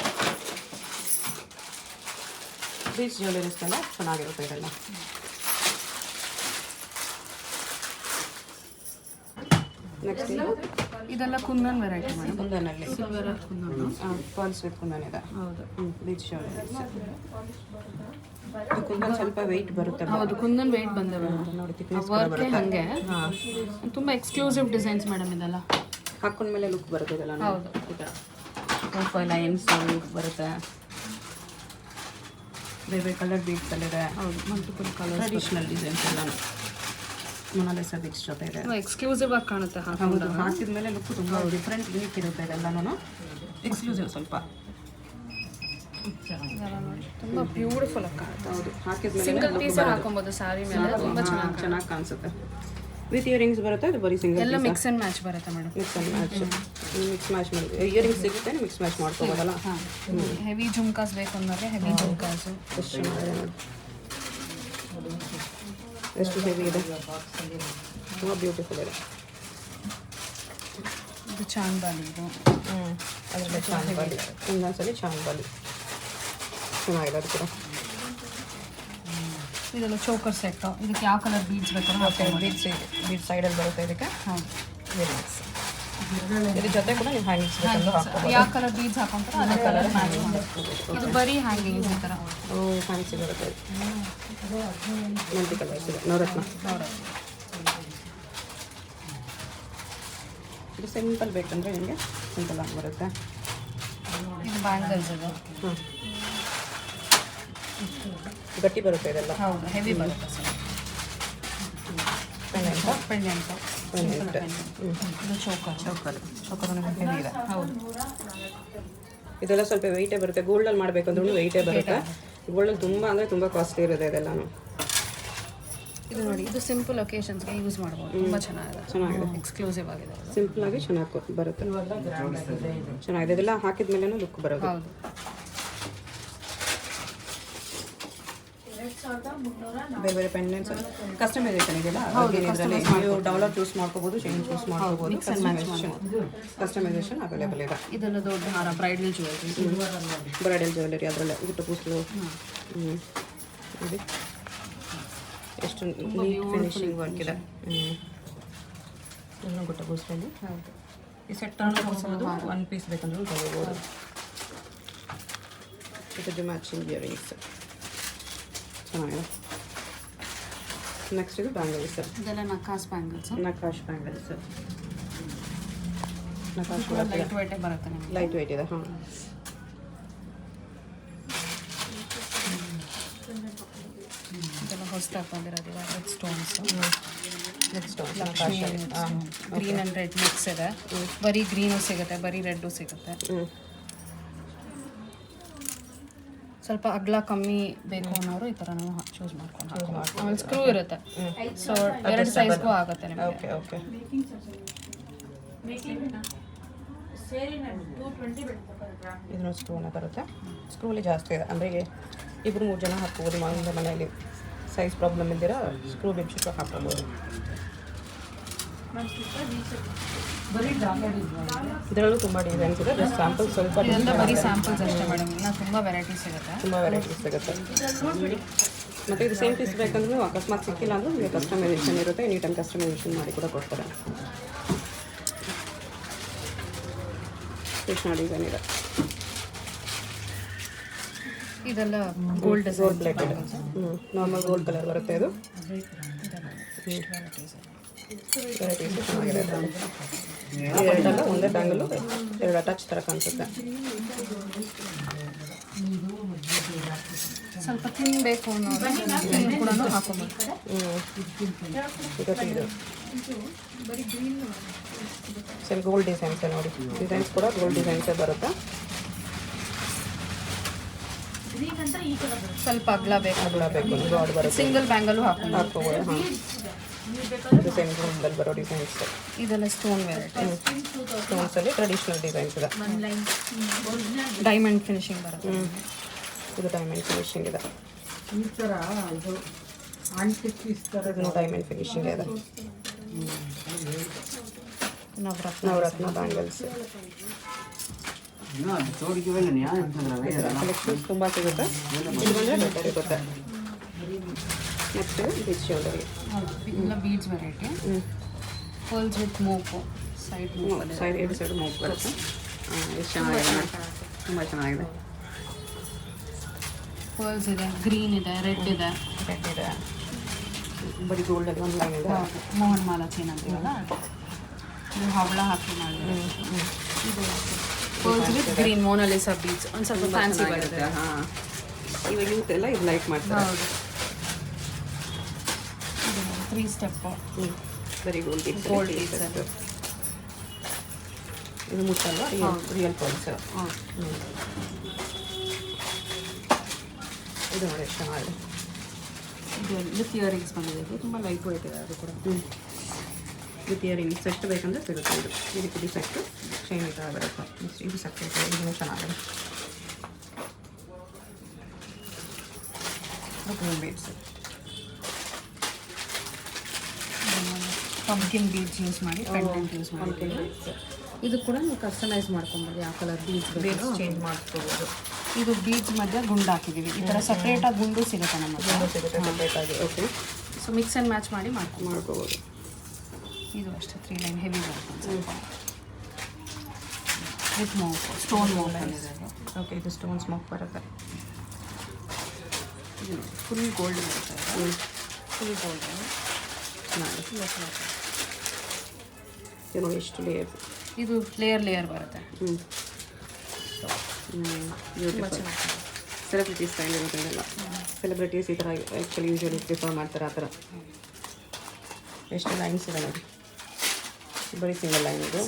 ಬೀಚ್ ಜ್ಯುವೆಲರೀಸ್ ಎಲ್ಲ ಚೆನ್ನಾಗಿರುತ್ತೆ ಇದೆಲ್ಲ. ನೆಕ್ಸ್ಟ್ ಇದೆಲ್ಲ ಕುಂದನ್ ವೆರೈಟಿ ಮೇಡಮ್. ಕುಂದನಲ್ಲಿ silver kundan, pearls with kundan ಇದೆ. ಹೌದು. Beach jewelleries. ಕುಂದನ್ ಸ್ವಲ್ಪ ವೆಯ್ಟ್ ಬರುತ್ತೆ. ಹೌದು, ಕುಂದನ್ ವೆಯ್ಟ್ ಬಂದೆ ನೋಡಿ, ವರ್ಕೆ ಹಾಗೆ ತುಂಬ ಎಕ್ಸ್ಕ್ಲೂಸಿವ್ ಡಿಸೈನ್ಸ್ ಮೇಡಮ್ ಇದೆಲ್ಲ. ಹಾಕೊಂಡ್ಮೇಲೆ ಲುಕ್ ಬರುತ್ತೆ ಇದೆಲ್ಲ. ಹೌದು, ಈ ಥರ ಪ್ರೊಫೈಲ್ ಲೈನ್ಸ್ ಲುಕ್ ಬರುತ್ತೆ. ಬೇರೆ ಬೇರೆ ಕಲರ್ ಬೀಡ್ಸಲ್ಲಿದೆ. ಹೌದು, ಮಲ್ಟಿಪಲ್ ಕಲರ್ ಟ್ರೆಡಿಷ್ನಲ್ ಡಿಸೈನ್ಸ್ ಎಲ್ಲ ಮೊನಾಲಿಸಾ ಬೀಡ್ಸ್ ಜೊತೆ ಇದೆ. ಎಕ್ಸ್ಕ್ಲೂಸಿವ್ ಆಗಿ ಕಾಣುತ್ತೆ. ಹೌದು, ಹಾಕಿದ ಮೇಲೆ ಲುಕ್ ತುಂಬ ಡಿಫ್ರೆಂಟ್ ಯೂನಿಕ್ ಇರುತ್ತೆ ಇದೆಲ್ಲನೂ. ಎಕ್ಸ್ಕ್ಲೂಸಿವ್ ಸ್ವಲ್ಪ ತುಂಬ ಬ್ಯೂಟಿಫುಲ್ ಆಗಿ ಕಾಣುತ್ತೆ. ಹೌದು, ಹಾಕಿದ ಸಿಂಗಲ್ ಪೀಸ್ ಮೇಲೆ ಹಾಕೊಬೋದು ಸ್ಯಾರಿ ಮೇಲೆ, ತುಂಬ ಚೆನ್ನಾಗಿ ಕಾಣಿಸುತ್ತೆ. ವಿತ್ ಇಯರಿಂಗ್ಸ್ ಬರುತ್ತೆ. ಅದು ಬರೀ ಸಿಂಗಲ್ ಎಲ್ಲ ಮಿಕ್ಸ್ ಆ್ಯಂಡ್ ಮ್ಯಾಚ್ ಬರುತ್ತೆ madam. Mix and match. Mix match ಮಾಡಿ ಇಯರಿಂಗ್ಸ್ ಸಿಗುತ್ತೆ, ಮಿಕ್ಸ್ ಮ್ಯಾಚ್ ಮಾಡ್ಕೋಬೋದಲ್ಲ. ಹೆವಿ ಜುಮ್ಕಾಸ್ ಬೇಕು ಅಂದ್ರೆ ಹೆವಿ ಜುಮ್ಕಾಸು. ಎಷ್ಟು ಚೆನ್ನಾಗಿದೆ ನೋಡಿ, ಎಷ್ಟು ಹೆವಿ ಇದೆ, ತುಂಬ ಬ್ಯೂಟಿಫುಲ್ ಇದೆ. ಇದು ಚಾಂದಾಲಿ. ಇದು ಅದರಲ್ಲಿ ಚಾಂದಾಲಿ, ಇನ್ನೊಂದ್ಸಲಿ ಚಾಂದಾಲಿ ಚೆನ್ನಾಗಿದೆ. ಅದು ಕೂಡ ಇದೆಲ್ಲ ಚೋಕರ್ ಸೆಟ್ಟು. ಇದಕ್ಕೆ ಯಾವ ಕಲರ್ ಬೀಡ್ಸ್ ಬೇಕಾದ್ರೂ ಬೀಡ್ಸ್ ಸೈಡಲ್ಲಿ ಬರುತ್ತೆ ಇದಕ್ಕೆ. ಹೌದು, ಇಯರಿಂಗ್ಸ್ ಇದ್ರ ಜೊತೆ ಕೂಡ ನೀವು ಹ್ಯಾಂಗಿಂಗ್ಸ್ ಬೇಕಂದ್ರೆ ಹಾಕ್ಬೋದು. ಯಾವ ಕಲರ್ ಬೀಡ್ಸ್ ಹಾಕೊಂತಾರೆ ಅದೇ ಕಲರ್ ಮ್ಯಾಚ್ ಮಾಡ್ಬೋದು. ಇದು ಬರೀ ಹ್ಯಾಂಗಿಂಗ್ಸ್ ಈ ಥರ ಫ್ಯಾನ್ಸಿ ಬರುತ್ತೆ. ಮಲ್ಟಿ ಕಲರ್ಸ್ ಇದೆ. ನವರತ್ನ ಇದು ಸಿಂಪಲ್ ಬೇಕಂದರೆ ನಿಮಗೆ ಸಿಂಪಲ್ ಆಗಿ ಬರುತ್ತೆ. ಇದು ಬ್ಯಾಂಗಲ್ಸ್ ಇದೆ. ಹಾಂ ಗಟ್ಟಿ ಬರುತ್ತೆ ಇದೆಲ್ಲ. ಹೌದು, ಹೆವಿ ಬರುತ್ತೆ ಸರ್. ಪೆಂಡೆಂಟ್ ಇದು ಚೋಕರ್ ನಿಮಗೆ ಹೆವಿ ಇದೆ. ಹೌದು, ಇದೆಲ್ಲ ಸ್ವಲ್ಪ ವೆಯ್ಟೇ ಬರುತ್ತೆ. ಗೋಲ್ಡಲ್ಲಿ ಮಾಡಬೇಕಂದ್ರೂ ವೆಯ್ಟೇ ಬರುತ್ತೆ. ಗೋಲ್ಡಲ್ಲಿ ತುಂಬ ಅಂದರೆ ತುಂಬ ಕಾಸ್ಟ್ಲಿ ಇರುತ್ತೆ ಇದೆಲ್ಲನೂ. ಇದು ನೋಡಿ, ಇದು ಸಿಂಪಲ್ ಒಕೇಶನ್ಸ್ಗೆ ಯೂಸ್ ಮಾಡ್ಬೋದು. ತುಂಬ ಚೆನ್ನಾಗಿದೆ, ಎಕ್ಸ್ಕ್ಲೂಸಿವ್ ಆಗಿದೆ. ಸಿಂಪಲ್ ಆಗಿ ಚೆನ್ನಾಗಿ ಬರುತ್ತೆ. ಚೆನ್ನಾಗಿದೆ. ಇದೆಲ್ಲ ಹಾಕಿದ ಮೇಲೂ ಲುಕ್ ಬರೋದು. ಹೌದು, ಬೇರೆ ಬೇರೆ ಪೆಂಡೆಂಟ್ಸ್ ಕಸ್ಟಮೈಸೇಷನ್ ಇದೆಯಲ್ಲ. ಇದರಲ್ಲಿ ನೀವು ಡಾಲರ್ ಚೂಸ್ ಮಾಡ್ಕೋಬೋದು, ಚೈನ್ ಚೂಸ್ ಮಾಡ್ಕೋಬೋದು. ಕಸ್ಟಮೈಸೇಷನ್ ಅವೈಲೇಬಲ್ ಇದೆ. ಇದೆಲ್ಲ ದೊಡ್ಡ ಹಾರ, ಬ್ರೈಡಲ್ ಜ್ಯುವೆಲರಿ ಅದರಲ್ಲೇ ಗುಟ್ಟ ಪೂಸ್ಲು. ನೋಡಿ ಎಷ್ಟು ನೀಟ್ ಫಿನಿಶಿಂಗ್ ವರ್ಕ್ ಇದೆ. ಇನ್ನೂ ಗುಟ್ಟ ಪೂಸ್ಲಲ್ಲಿ. ಹೌದು, ಈ ಸೆಟ್ ತಗೊಳ್ಬೋದು. ಒನ್ ಪೀಸ್ ಬೇಕಂದ್ರೂ ತಗೋಬೋದು. ಇದು ಮ್ಯಾಚಿಂಗ್ ಇಯರಿಂಗ್ಸ್ ಚೆನ್ನಾಗಿದೆ. ನೆಕ್ಸ್ಟ್ ಇದು ಬ್ಯಾಂಗಲ್ಸ್. ಇದೆಲ್ಲ Nakash bangles. Nakash bangles. Nakash light ವೇಟೇ ಬರುತ್ತೆ ನಿಮಗೆ. ಲೈಟ್ ವೆಯ್ಟ್ ಇದೆ. ಹಾಂ, ಇದೆಲ್ಲ ಹೊಸದಾಗಿ ಬಂದಿರೋದಿಲ್ಲ. Red stones, Nakash. Green and red mix ಇದೆ. ಬರೀ ಗ್ರೀನು ಸಿಗುತ್ತೆ, ಬರೀ ರೆಡ್ಡು ಸಿಗುತ್ತೆ. ಸ್ವಲ್ಪ ಅಗಲ ಕಮ್ಮಿ ಬೇಕು ಅನ್ನೋರು ಈ ಥರ ನಾವು ಚೂಸ್ ಮಾಡ್ಕೊಂಡು ಆಮೇಲೆ ಸ್ಕ್ರೂ ಇರುತ್ತೆ. ಸೊ 2 ಸೈಜ್ಗೂ ಆಗುತ್ತೆ ನಿಮಗೆ. Okay okay. ಇದನ್ನು ಸ್ಕ್ರೂನ ಬರುತ್ತೆ. ಸ್ಕ್ರೂಲಿ ಜಾಸ್ತಿ ಇದೆ ಅಂದರೆ 2-3 ಜನ ಹಾಕ್ಬೋದು. ಮನೆಯಲ್ಲಿ ಸೈಜ್ ಪ್ರಾಬ್ಲಮ್ ಇಲ್ದಿರ ಸ್ಕ್ರೂ ಬೆಡ್ಶೀಟ್ ಹಾಕ್ಕೋಬೋದು. ಇದರಲ್ಲೂ ತುಂಬ ಡಿಸೈನ್ಸ್ ಇದೆ. ಜಸ್ಟ್ ಸ್ಯಾಂಪಲ್ ಸ್ವಲ್ಪ ಇದೆಲ್ಲ ಬರೀ ಸ್ಯಾಂಪಲ್ಸ್ ಅಷ್ಟೇ ಮೇಡಮ್. ಇನ್ನು ತುಂಬ ವೆರೈಟೀಸ್ ಸಿಗುತ್ತೆ. ತುಂಬ ವೆರೈಟೀಸ್ ಸಿಗುತ್ತೆ. ಮತ್ತು ಇದು ಸೇಮ್ ಪೀಸ್ ಬೇಕಂದ್ರೂ ಅಕಸ್ಮಾತ್ ಸಿಕ್ಕಿಲ್ಲ ಅಂದರೂ ನಿಮಗೆ ಕಸ್ಟಮೈಸೇಷನ್ ಇರುತ್ತೆ. ಎನಿ ಟೈಮ್ ಕಸ್ಟಮೈಸೇಷನ್ ಮಾಡಿ ಕೂಡ ಕೊಡ್ತಾರೆ. ಕೃಷ್ಣ ಡಿಸೈನ್ ಇದೆ. ಇದೆಲ್ಲ gold plated. Normal gold colour ಬರುತ್ತೆ. ಇದು ವೆರೈಟೀಸ್ ಚೆನ್ನಾಗಿದೆ. ಎರಡಲ್ಲ ಒಂದೇ ಬ್ಯಾಂಗಲ್ಲು 2 ಅಟ್ಯಾಚ್ ಥರ ಕಾಣಿಸುತ್ತೆ. ಸ್ವಲ್ಪ ತಿನ್ನಬೇಕು ಅನ್ನೋದು ಕೂಡ ಹಾಕೋಬೋದು. ಇದು ಸರಿ ಗೋಲ್ಡ್ ಡಿಸೈನ್ಸೇ ನೋಡಿ. ಡಿಸೈನ್ಸ್ ಕೂಡ ಗೋಲ್ಡ್ ಡಿಸೈನ್ಸೇ ಬರುತ್ತೆ. ಸ್ವಲ್ಪ ಅಗಲ ಬೇಕು ಬ್ರಾಡ್ ಬರುತ್ತೆ. ಸಿಂಗಲ್ ಬ್ಯಾಂಗಲ್ಲೂ ಹಾಕ್ಕೋಬೋದು. ಹಾಂ, ಡಿಸೈನ್ ಗೋಲ್ಡಲ್ಲಿ ಬರೋ ಡಿಸೈನ್ಸ್. ಇದೆಲ್ಲ ಸ್ಟೋನ್ ವೆರೈಟಿ. ಸ್ಟೋನ್ಸಲ್ಲಿ ಟ್ರೆಡಿಷ್ನಲ್ ಡಿಸೈನ್ಸ್ ಇದೆ. ಡೈಮಂಡ್ ಫಿನಿಶಿಂಗ್ ಬರುತ್ತೆ. ಇದು ಡೈಮಂಡ್ ಫಿನಿಶಿಂಗ್ ಇದೆ. ಇದನ್ನು ಡೈಮಂಡ್ ಫಿನಿಶಿಂಗ್ ಇದೆ. ನವರತ್ನ ಬ್ಯಾಂಗಲ್ಸ್ ಕಲೆಕ್ಷನ್ಸ್ ತುಂಬ ಸಿಗುತ್ತೆ. ಇದು ಬಂದರೆ ಬೆಟರ್ ಇರುತ್ತೆ. Next beach jewellery. ಇದೆಲ್ಲ ಬೀಡ್ಸ್ ವೆರೈಟಿ. ಪರ್ಲ್ಸ್ ವಿತ್ ಮೋಕು. ಸೈಡ್ ಸೈಡ್ 2 ಸೈಡ್ ಮೋಕ್ ಬರುತ್ತೆ. ಎಷ್ಟು ಚೆನ್ನಾಗಿದೆ, ತುಂಬ ಚೆನ್ನಾಗಿದೆ. ಪರ್ಲ್ಸ್ ಇದೆ, ಗ್ರೀನ್ ಇದೆ, ರೆಡ್ ಇದೆ. ರೆಡ್ ಇದೆ. ಬರೀ ಗೋಲ್ಡಲ್ಲಿ ಒಂದು ಲೈನ್ ಇದೆ. ಮೋಹನ್ ಮಾಲಾ ಚೈನ್ ಅಂತೀವಲ್ಲ, ಇದು ಹವಳ ಹಾಕಿ ಮಾಡಿದ್ರೆ. ಇದು pearls with green Monalisa beads. ಒಂದು ಸ್ವಲ್ಪ ಫ್ಯಾನ್ಸಿ ಬರುತ್ತೆ. ಹಾಂ, ಇವಾಗ ಯೂತ್ ಎಲ್ಲ ಇದು ಲೈಕ್ ಮಾಡ್ತಾರೆ. ಹೌದು, 3 ಸ್ಟೆಪ್. ಬರೀ ಗೋಲ್ಡ್ ಬೀಡ್ಸ್. Gold beads. ಇದು ಮುಟ್ಟಲ್ವ, ರಿಯಲ್ ಪರ್ಲ್ಸ್. ಇದು ನೋಡಿ ಎಷ್ಟು ಚೆನ್ನಾಗಿದೆ. ಇದು ವಿತ್ ಇಯರಿಂಗ್ಸ್ ಬಂದಿದೆ. ಇದು ತುಂಬ ಲೈಟ್ ವೇಟ್ ಇದೆ. ಅದು ಕೂಡ ವಿತ್ ಇಯರಿಂಗ್ಸ್ ಸೆಟ್ ಬೇಕಂದ್ರೆ ಸಿಗುತ್ತೆ. ಇದು ಇದಕ್ಕೆ ಸೆಟ್ಟು ಚೈನ್ ಈ ಥರ ಬರುತ್ತೆ. ಇದು ಸೆಟ್ ಇದನ್ನು ಚೆನ್ನಾಗಿದೆ. Gold beads. Pumpkin beads use ಮಾಡಿ ಪೆಂಡೆಂಟ್ ಯೂಸ್ ಮಾಡಿ. ಇದು ಕೂಡ ನೀವು ಕಸ್ಟಮೈಸ್ ಮಾಡ್ಕೊಬೋದು. ಯಾವ ಕಲರ್ ಬೀಡ್ಸ್ ಚೇಂಜ್ ಮಾಡ್ಕೋಬೋದು. ಇದು ಬೀಡ್ಸ್ ಮಧ್ಯೆ ಗುಂಡು ಹಾಕಿದ್ದೀವಿ. ಈ ಥರ ಸಪ್ರೇಟಾಗಿ ಗುಂಡು ಸಿಗುತ್ತೆ ನಮ್ಮ ಹತ್ರ. ಸಿಗುತ್ತೆ ಸಪ್ರೇಟಾಗಿ. Okay, so mix and match ಮಾಡಿ ಮಾಡ್ಕೋಬೋದು. ಇದು ಅಷ್ಟೇ 3 ಲೈನ್ ಹೆವಿ ಬರುತ್ತೆ. ವಿತ್ ಮೋಕ್ ಸ್ಟೋನ್ ಮೋಕ್ ಬಂದಿದೆ. ಓಕೆ, ಇದು ಸ್ಟೋನ್ ಸ್ಮೋಕ್ ಬರುತ್ತೆ. ಇದು ಫುಲ್ ಗೋಲ್ಡ್ ಬರುತ್ತೆ. ಫುಲ್ ಗೋಲ್ಡ್ ಇದು ನೋಡಿ ಎಷ್ಟು ಲೇಯರ್. ಇದು ಲೇಯರ್ ಬರುತ್ತೆ. ತುಂಬ ಚೆನ್ನಾಗಿ ಸೆಲೆಬ್ರಿಟಿ ಸ್ಟೈಲ್ ಇರುತ್ತೆ ಇದೆಲ್ಲ. ಸೆಲೆಬ್ರಿಟೀಸ್ ಈ ಥರ ಆ್ಯಕ್ಚುಲಿ ಯೂಶ್ವಲಿ ಪ್ರಿಫರ್ ಮಾಡ್ತಾರೆ ಆ ಥರ. ಎಷ್ಟು ಲೈನ್ಸ್ ಇದೆ ನೋಡಿ, ಬರೀ ಸಿಂಗಲ್ ಲೈನ್ ಇದು.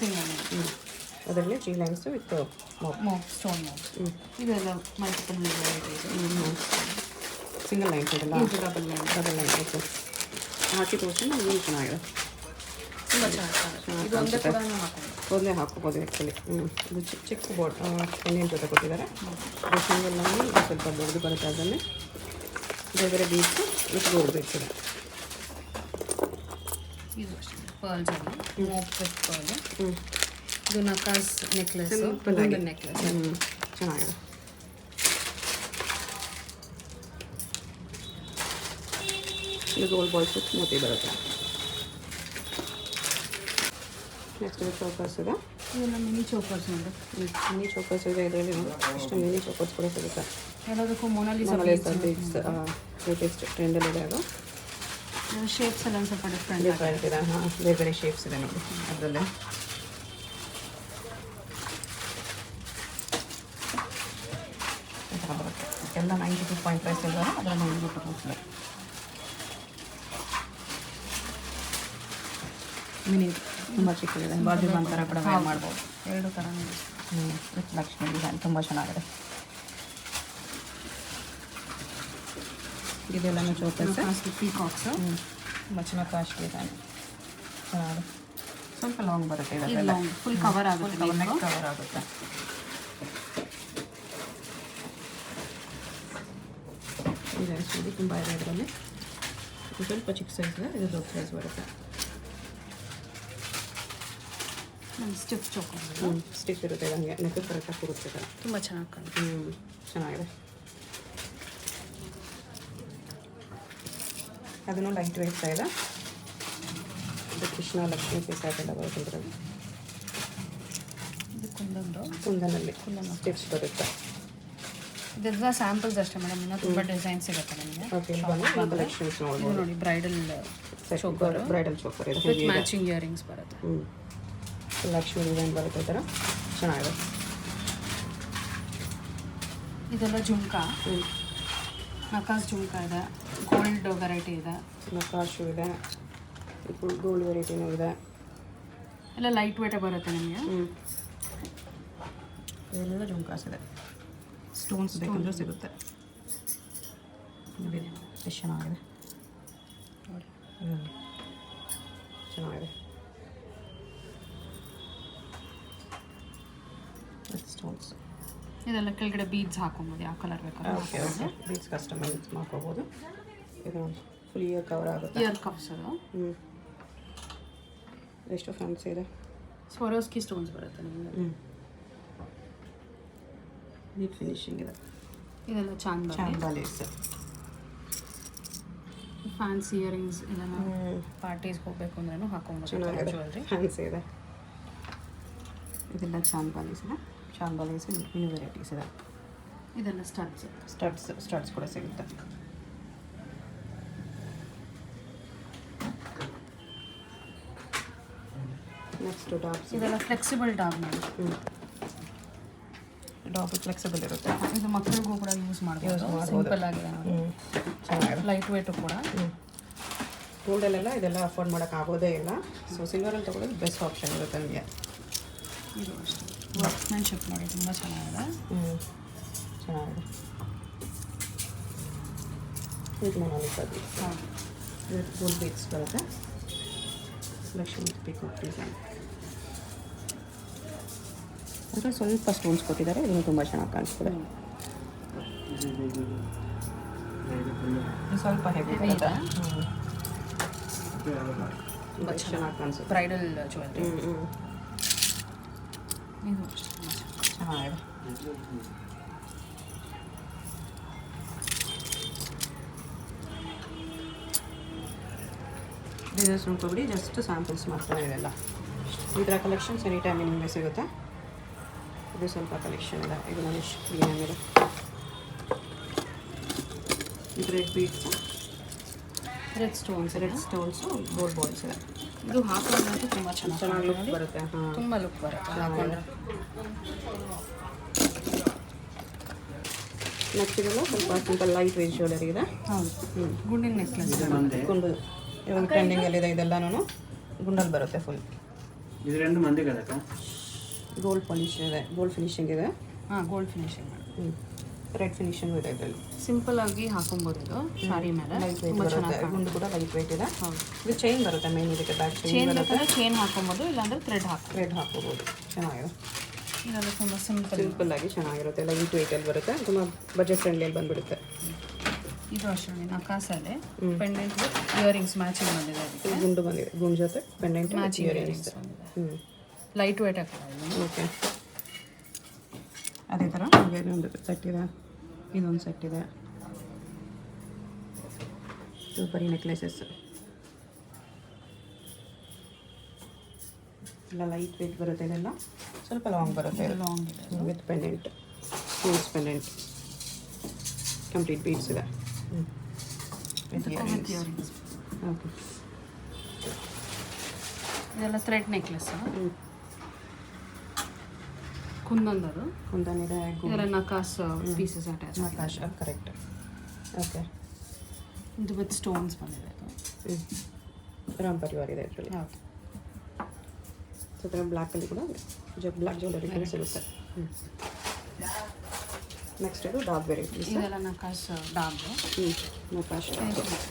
ಅದರಲ್ಲಿ 3 ಲೈನ್ಸು ವಿತ್ ಮೋಕ್ ಸ್ಟೋನ್ ಮೋಕ್. ಇದೆಲ್ಲ ಮಲ್ಟಿಪಲ್ ಸಿಂಗಲ್ ಲೈನ್ಸ್ ಇದೆಲ್ಲ. ಡಬಲ್ ಲೈನ್ ಓಕೆ, ಹಾಕಿ ತೋರಿಸಿ ನಮ್ಗೆ ಚೆನ್ನಾಗಿದೆ. ತುಂಬ ಚೆನ್ನಾಗಿ ಇದು ಒಂದೇ ಕೂಡ ಹಾಕೊಂಡು ಕೂದಲೇ ಹಾಕೋಬೋದು ಆ್ಯಕ್ಚುಲಿ. ಇದು ಚಿಕ್ಕ ಚಿಕ್ಕ ಬೋರ್ಡ್ ಎಣ್ಣೆಯ ಜೊತೆ ಕೊಟ್ಟಿದ್ದಾರೆ. ಇದು ಸಿಂಗಲ್ ಲೈನ್ ಇದು ಸ್ವಲ್ಪ ದೊಡ್ಡದು ಬರುತ್ತೆ. ಅದರಲ್ಲಿ ಬೇರೆ ಬೇರೆ ಬೀಡ್ಸು ವಿತ್ ಗೋಲ್ಡ್ ಬೀಡ್ಸ್ ಇದೆ. ಇದು ಅಷ್ಟೇ ಪರ್ಲ್ಸ್ ಅಲ್ಲಿ ಮೋಕ್ ವಿತ್ ಪರ್ಲ್. ಇದು ನಕಾಸ್ ನೆಕ್ಲೆಸ್, ನೆಕ್ಲೆಸ್ ಚೆನ್ನಾಗಿದೆ. ಇದು ಗೋಲ್ಡ್ ಬಾಲ್ಸ್ ಮೂತಿ ಬರುತ್ತೆ. ನೆಕ್ಸ್ಟ್ ಚೋಕರ್ಸ್ ಇದೆ. ಇದೆಲ್ಲ ಮಿನಿ ಚೋಕರ್ಸ್ ನೋಡಿ. ಮಿನಿ ಚೋಕರ್ಸ್ ಇದೆ. ಇದರಲ್ಲಿ ಇಷ್ಟು ಮಿನಿ ಚೋಕರ್ಸ್ ಕೂಡ ಸಿಗುತ್ತೆ. ಎಲ್ಲದಕ್ಕೂ ಮೊನಾಲಿಸಾ ಬೀಡ್ಸ್ ಲೇಟೆಸ್ಟ್ ಟ್ರೆಂಡಲ್ಲಿದೆ. ಅದು ಶೇಪ್ಸ್ ಎಲ್ಲ ಒಂದು ಸ್ವಲ್ಪ ಡಿಫ್ರೆಂಟ್ ಇದೆ. ಹಾಂ, ಬೇರೆ ಬೇರೆ ಶೇಪ್ಸ್ ಇದೆ ನೋಡಿ ಅದರಲ್ಲೇ. ಈ ಥರ ಬರುತ್ತೆ. ಎಲ್ಲ 92 ಪಾಯಿಂಟ್ ಪ್ರೈಸ್ ಇದ್ದಾರೆ. ಅದರಲ್ಲಿ 92 ರೂಪಾಯಿ. ಮಿನಿ ತುಂಬ ಚಿಕ್ಕದಿದೆ. ಬಾಜು ಬಂತರ ಕೂಡ ವೇರ್ ಮಾಡ್ಬೋದು. ಎರಡು ಥರ ವಿತ್ ಲಕ್ಷ್ಮಿ ಡಿಸೈನ್ ತುಂಬ ಚೆನ್ನಾಗಿದೆ. ಇದೆಲ್ಲನೂ ಚೋಕರ್ಸ್ ಪೀಕಾಕ್ಸು ತುಂಬ ಚೆನ್ನಾಗಿ ಕಾಸ್ಟ್ ಡಿಸೈನ್ ಚೆನ್ನಾಗಿದೆ. ಸ್ವಲ್ಪ ಲಾಂಗ್ ಬರುತ್ತೆ. ಇದೆಲ್ಲ ಫುಲ್ ಕವರ್ ಆಗುತ್ತೆ. ಕವರ್ ಆಗುತ್ತೆ. ಡಿಸೈನ್ಸ್ ನೋಡಿ ತುಂಬ ಇದೆ ಇದರಲ್ಲಿ. ಇದು ಸ್ವಲ್ಪ ಚಿಕ್ಕ ಸೈಜ್ ಇದೆ. ಇದು ದೊಡ್ಡ ಸೈಜ್ ಬರುತ್ತೆ. ಸ್ಟಿಫ್ ಚೋಕರ್ ಸ್ಟಿಫ್ ಇರುತ್ತೆ. ನನಗೆ ನೆಕ್ ಕರೆಕ್ಟಾಗಿ ಕೊಡುತ್ತೆ. ತುಂಬ ಚೆನ್ನಾಗಿ ಕಾಣುತ್ತೆ. ಚೆನ್ನಾಗಿದೆ. ಅದನ್ನು ಲೈಟ್ ವೇಟ್ ಇದೆ. ಇದು ಕೃಷ್ಣ ಲಕ್ಷ್ಮಿ ಪೀಸ್ ಎಲ್ಲ ಬರುತ್ತೆ. ಇದರಲ್ಲಿ ಇದು ಕುಂದನಲ್ಲಿ ಸ್ಟಿಚ್ ಬರುತ್ತೆ. ಇದೆಲ್ಲ ಸ್ಯಾಂಪಲ್ಸ್ ಅಷ್ಟೇ ಮೇಡಮ್. ಇನ್ನೂ ತುಂಬ ಡಿಸೈನ್ಸ್ ಸಿಗುತ್ತೆ ನಿಮಗೆ. ಓಕೆ, ಕಲೆಕ್ಷನ್ಸ್ ನೋಡ್ಬೋದು. ನೋಡಿ ಬ್ರೈಡಲ್ ಚೋಕರ್, ಬ್ರೈಡಲ್ ಚೋಕರ್ ಇದೆ. ವಿತ್ ಮ್ಯಾಚಿಂಗ್ ಇಯರಿಂಗ್ಸ್ ಬರುತ್ತೆ. ಲಕ್ಷ್ಮಿ ಡಿಸೈನ್ ಬರುತ್ತೆ. ಈ ಥರ ಚೆನ್ನಾಗಿದೆ. ಇದೆಲ್ಲ ಜುಮ್ಕಾ, ನಕಾಸ್ ಜುಮ್ಕಾ ಇದೆ. ಗೋಲ್ಡ್ ವೆರೈಟಿ ಇದೆ. ನಕಾಶು ಇದೆ. ಗೋಲ್ಡ್ ವೆರೈಟಿನೂ ಇದೆ. ಎಲ್ಲ ಲೈಟ್ ವೇಟೇ ಬರುತ್ತೆ ನಿಮಗೆ. ಇದೆಲ್ಲ ಜುಮ್ಕಾಸ್ ಇದೆ. ಸ್ಟೋನ್ಸ್ ಬೇಕಂದ್ರೂ ಸಿಗುತ್ತೆ. ಎಷ್ಟು ಚೆನ್ನಾಗಿದೆ ನೋಡಿ. ಚೆನ್ನಾಗಿದೆ. ಸ್ಟೋನ್ಸ್ ಇದೆಲ್ಲ ಕೆಳಗಡೆ ಬೀಡ್ಸ್ ಹಾಕೊಬೋದು. ಯಾವ ಕಲರ್ ಬೇಕಾದ್ರೆ ಓಕೆ ಓಕೆ. ಬೀಡ್ಸ್ ಕಸ್ಟಮೈಸ್ ಮಾಡ್ಕೋಬೋದು. ಇದು ಫುಲ್ ಇಯರ್ ಕವರ್ ಆಗುತ್ತೆ. ಇಯರ್ ಕಪ್ಸ್ ಅದು. ಎಷ್ಟು ಫ್ಯಾನ್ಸಿ ಇದೆ. ಸ್ವರೋಸ್ಕಿ ಸ್ಟೋನ್ಸ್ ಬರುತ್ತೆ ನಿಮಗೆ. ನೀಟ್ ಫಿನಿಶಿಂಗ್ ಇದೆ. ಇದೆಲ್ಲ ಚಾಂಬಾಲೀಸ್. ಫ್ಯಾನ್ಸಿ ಇಯರಿಂಗ್ಸ್ ಎಲ್ಲ ಪಾರ್ಟೀಸ್ಗೆ ಹೋಗಬೇಕು ಅಂದ್ರೂ ಹಾಕೊಂಡು ಜ್ಯುವೆಲ್ರಿ. ಫ್ಯಾನ್ಸಿ ಇದೆ. ಇದೆಲ್ಲ ಚಾಂಬಾಲೀಸ್ ಇದೆ. ಚಾಂಬಾಲೀಸ್ ಇನ್ನೂ ವೆರೈಟೀಸ್ ಇದೆ. ಇದೆಲ್ಲ ಸ್ಟಡ್ಸ್ ಕೂಡ ಸಿಗುತ್ತೆ. ನೆಕ್ಸ್ಟ್ ಡಾಬ್ಸ್. ಇದೆಲ್ಲ ಫ್ಲೆಕ್ಸಿಬಲ್ ಡಾಬ್ ಮಾಡಿ. ಡಾಬ್ ಫ್ಲೆಕ್ಸಿಬಲ್ ಇರುತ್ತೆ. ಇದು ಮಕ್ಕಳಿಗೂ ಕೂಡ ಯೂಸ್ ಮಾಡ್ಬೋದು. ಸಿಂಪಲ್ ಆಗಿದೆ ನೋಡಿ. ಚೆನ್ನಾಗಿದೆ. ಲೈಟ್ ವೇಟು ಕೂಡ. ಗೋಲ್ಡಲ್ಲೆಲ್ಲ ಇದೆಲ್ಲ ಅಫೋರ್ಡ್ ಮಾಡೋಕ್ಕಾಗೋದೇ ಇಲ್ಲ. ಸೊ ಸಿಲ್ವರಲ್ಲಿ ತೊಗೊಳೋದು ಬೆಸ್ಟ್ ಆಪ್ಷನ್ ಇರುತ್ತೆ ನಿಮಗೆ. ಇದು ಅಷ್ಟೇ ವರ್ಕ್ಸ್ಮ್ಯಾನ್ಶಿಪ್ ನೋಡಿ ತುಂಬ ಚೆನ್ನಾಗಿದೆ. ಚೆನ್ನಾಗಿದೆ. ಇದು ಮೊನಾಲಿಸಾ ಬೀಡ್ಸ್. ಇದು ಗೋಲ್ಡ್ ಬೀಡ್ಸ್ ಬರುತ್ತೆ. Lakshmi peacock design. ಅಂದರೆ ಸ್ವಲ್ಪ ಸ್ಟೋನ್ಸ್ ಕೊಟ್ಟಿದ್ದಾರೆ. ಇದನ್ನು ತುಂಬ ಚೆನ್ನಾಗಿ ಕಾಣಿಸ್ತಿದೆ. ಸ್ವಲ್ಪ ಹೆವಿ ಬರುತ್ತೆ. ತುಂಬ ಚೆನ್ನಾಗಿ ಕಾಣಿಸುತ್ತೆ. Bridal jewellery. ಇದು ಅಷ್ಟೇ ಚೆನ್ನಾಗಿದೆ. ಡಿಸೈನ್ಸ್ ನೋಡ್ಕೊಬಿಡಿ. ಜಸ್ಟ್ ಸ್ಯಾಂಪಲ್ಸ್ ಮಾತ್ರ ಇದೆಲ್ಲ. ಈ ಥರ ಕಲೆಕ್ಷನ್ಸ್ ಎನಿ ಟೈಮ್ ನಿಮಗೆ ಸಿಗುತ್ತೆ. ಇದು ಸ್ವಲ್ಪ ಕಲೆಕ್ಷನ್ ಇದೆ. ಇದು ನೋಡಿ ಕ್ಲೀನ್ ಆಗಿದೆ. Red beads, red stones, gold balls ಇದೆ. ಇದು ಹಾಕೊಂಡ್ರೆ ತುಂಬ ಚೆನ್ನಾಗಿ ಲುಕ್ ಬರುತ್ತೆ. ಹಾಂ, ತುಂಬ ಲುಕ್ ಬರುತ್ತೆ ಹಾಕೊಂಡ್ರೆ. ನೆಕ್ಸ್ಟ್ ಇದೆಲ್ಲ ಸ್ವಲ್ಪ ಸಿಂಪಲ್ ಲೈಟ್ ವೇಟ್ ಜ್ಯುವೆಲರಿ ಇದೆ. ಹೌದು, ಗುಂಡಿನ ನೆಕ್ಲೆಸ್. ಗುಂಡು ಇವಾಗ ಟ್ರೆಂಡಿಂಗಲ್ಲಿದೆ. ಇದೆಲ್ಲನೂ ಗುಂಡಲ್ಲಿ ಬರುತ್ತೆ ಫುಲ್. ಇದು రెండు మంది కదా ಗೋಲ್ಡ್ ಪಾಲಿಶ್ ಇದೆ, ಗೋಲ್ಡ್ ಫಿನಿಶಿಂಗ್ ಇದೆ. ಹಾಂ, ಗೋಲ್ಡ್ ಫಿನಿಶಿಂಗ್. ರೆಡ್ ಫಿನಿಶಿಂಗ್ ಇದೆ ಇದರಲ್ಲಿ. ಸಿಂಪಲ್ ಆಗಿ ಹಾಕೊಬೋದು ಇದು ಸಾರಿ ಮೇಲೆ. ಲೈಟ್ ವೇಟ್ ಬರುತ್ತೆ. ಗುಂಡು ಕೂಡ ಲೈಟ್ ವೇಟ್ ಇದೆ. ಹೌದು, ಇದು ಚೈನ್ ಬರುತ್ತೆ. ಮೇನ್ ಇದಕ್ಕೆ ಬ್ಯಾಕ್ ಚೈನ್ ಚೈನ್ ಬರುತ್ತೆ. ಬೇಕಾದ್ರೆ ಚೈನ್ ಹಾಕೊಬೋದು, ಇಲ್ಲಾಂದ್ರೆ ಥ್ರೆಡ್ ಹಾಕೋಬೋದು. ಚೆನ್ನಾಗಿದೆ. ಇದೆಲ್ಲ ತುಂಬ ಸಿಂಪಲ್ ಆಗಿ ಚೆನ್ನಾಗಿರುತ್ತೆ. ಲೈಟ್ ವೇಟಲ್ಲಿ ಬರುತ್ತೆ. ತುಂಬ ಬಜೆಟ್ ಫ್ರೆಂಡ್ಲಿಯಲ್ಲಿ ಬಂದುಬಿಡುತ್ತೆ. ಇದು ಅಷ್ಟೇ ನಕಾಸಲ್ಲಿ ಪೆಂಡೆಂಟ್ ಇಯರಿಂಗ್ಸ್ ಮ್ಯಾಚಿಂಗ್ ಬಂದಿದೆ. ಅದಕ್ಕೆ ಗುಂಡು ಬಂದಿದೆ. ಗುಂಡು ಜೊತೆ ಪೆಂಡೆಂಟ್ ಮ್ಯಾಚಿಂಗ್ ಇಯರಿಂಗ್ಸ್ ಬಂದಿದೆ. ಲೈಟ್ ವೇಟ್ ಆಗ್ತದೆ. ಓಕೆ, ಅದೇ ಥರ ಒಂದು ಸೆಟ್ ಇದೆ. ಇದೊಂದು ಸೆಟ್ ಇದೆ. ಇದು ಬರೀ ನೆಕ್ಲೆಸಸ್ ಎಲ್ಲ ಲೈಟ್ ವೇಟ್ ಬರುತ್ತೆ. ಇದೆಲ್ಲ ಸ್ವಲ್ಪ ಲಾಂಗ್ ಬರುತ್ತೆ. ಲಾಂಗ್ ಇದೆ with pendant, stones pendant, complete beads ಇದೆ. With earrings. ಓಕೆ, ಇದೆಲ್ಲ ಥ್ರೆಡ್ ನೆಕ್ಲೆಸ್. ಕುಂದೊಂದದು ಕುಂದನಿದೆ. ಇದೆಲ್ಲ ನಕಾಸ್ ಪೀಸಸ್ ಅಟ್ಯಾಚ್. ಆಕಾಶ ಕರೆಕ್ಟ್. ಓಕೆ, ಇದು ವಿತ್ ಸ್ಟೋನ್ಸ್ ಬಂದಿದೆ. ರಾಮ್ ಪರಿವಾರ ಇದೆ ಇದರಲ್ಲಿ. ಹೌದು, ಸೊ ಥರ ಬ್ಲ್ಯಾಕಲ್ಲಿ ಕೂಡ ಬ್ಲ್ಯಾಕ್ ಜ್ಯುವೆಲರಿ ಕೂಡ ಸಿಗುತ್ತೆ. ನೆಕ್ಸ್ಟ್ ಇದು ಡಾರ್ಕ್ ವೆರೈಟೀಸ್. ಇದೆಲ್ಲ ನಕಾಸ್ ಡಾಬ್. ನಕಾಶ್